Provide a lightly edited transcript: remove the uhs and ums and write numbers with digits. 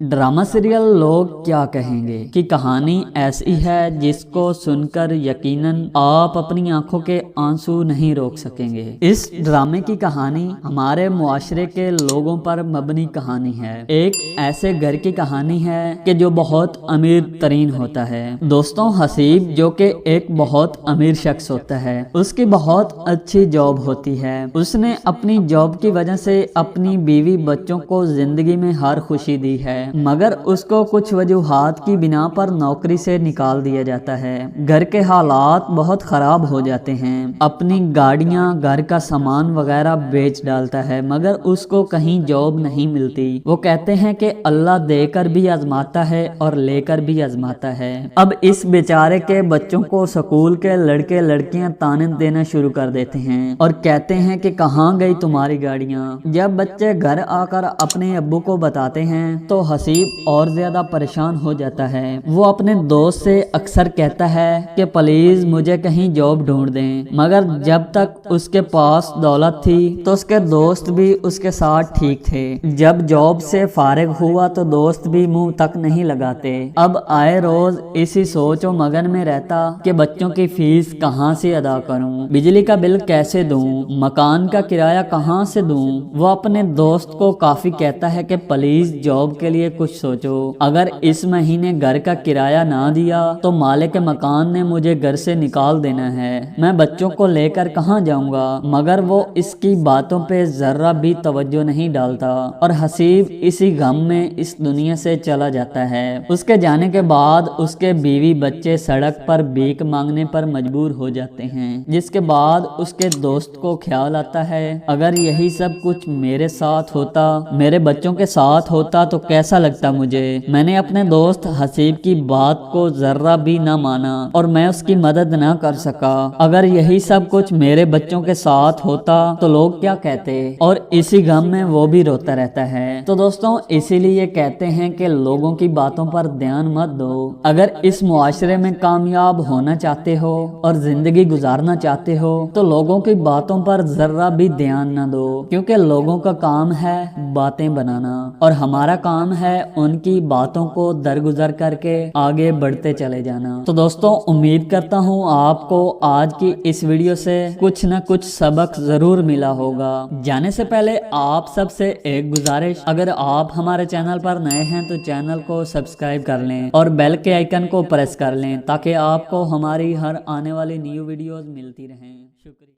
Drama serial लोग क्या कहेंगे कि कहानी ऐसी है जिसको सुनकर यकीनन आप अपनी आंखों के आंसू नहीं रोक सकेंगे। इस ड्रामे की कहानी हमारे मुआशरे के लोगों पर मबनी कहानी है। एक ऐसे घर की कहानी है कि जो बहुत अमीर तरीन होता है। दोस्तों, हसीब जो कि एक बहुत अमीर शख्स होता है, उसकी बहुत अच्छी जॉब होती है। उसने अपनी जॉब की वजह से अपनी बीवी बच्चों को जिंदगी में हर खुशी दी है, मगर उसको कुछ वजूहात की बिना पर नौकरी से निकाल दिया जाता है। घर के हालात बहुत खराब हो जाते हैं। अपनी गाड़ियां, घर का सामान वगैरह बेच डालता है, मगर उसको कहीं जॉब नहीं मिलती। वो कहते हैं कि अल्लाह देकर भी आजमाता है और लेकर भी आजमाता है। अब इस बेचारे के बच्चों को स्कूल के लड़के लड़कियां ताने देना शुरू कर देते हैं और कहते हैं कि कहाँ गई तुम्हारी गाड़ियां। जब बच्चे घर आकर अपने अब्बू को बताते हैं तो हसीब और ज्यादा परेशान हो जाता है। वो अपने दोस्त से अक्सर कहता है कि प्लीज मुझे कहीं जॉब ढूंढ दें, मगर जब तक उसके पास दौलत थी तो उसके दोस्त भी उसके साथ ठीक थे। जब जॉब से फारिग हुआ तो दोस्त भी मुंह तक नहीं लगाते। अब आए रोज इसी सोच और मगन में रहता कि बच्चों की फीस कहाँ से अदा करूं, बिजली का बिल कैसे दूं, मकान का किराया कहाँ से दूं। वो अपने दोस्त को काफी कहता है कि प्लीज जॉब के लिए कुछ सोचो। अगर इस महीने घर का किराया ना दिया तो मालिक मकान ने मुझे घर से निकाल देना है। मैं बच्चों को लेकर कहाँ जाऊंगा। मगर वो इसकी बातों पे जरा भी तवज्जो नहीं डालता और हसीब इसी गम में इस दुनिया से चला जाता है। उसके जाने के बाद उसके बीवी बच्चे सड़क पर भीख मांगने पर मजबूर हो जाते हैं, जिसके बाद उसके दोस्त को ख्याल आता है अगर यही सब कुछ मेरे साथ होता, मेरे बच्चों के साथ होता तो कैसा लगता मुझे। मैंने अपने दोस्त हसीब की बात को जरा भी ना माना और मैं उसकी मदद ना कर सका। अगर यही सब कुछ मेरे बच्चों के साथ होता तो लोग क्या कहते, और इसी गम में वो भी रोता रहता है। तो दोस्तों, इसीलिए कहते हैं कि लोगों की बातों पर ध्यान मत दो। अगर इस मुआशरे में कामयाब होना चाहते हो और जिंदगी गुजारना चाहते हो तो लोगों की बातों पर जरा भी ध्यान न दो, क्योंकि लोगों का काम है बातें बनाना और हमारा काम है उनकी बातों को दरगुजर करके आगे बढ़ते चले जाना। तो दोस्तों, उम्मीद करता हूँ आपको आज की इस वीडियो से कुछ न कुछ सबक जरूर मिला होगा। जाने से पहले आप सबसे एक गुजारिश, अगर आप हमारे चैनल पर नए हैं तो चैनल को सब्सक्राइब कर लें और बेल के आइकन को प्रेस कर लें ताकि आपको हमारी हर आने वाली न्यू वीडियोस मिलती रहें। शुक्रिया।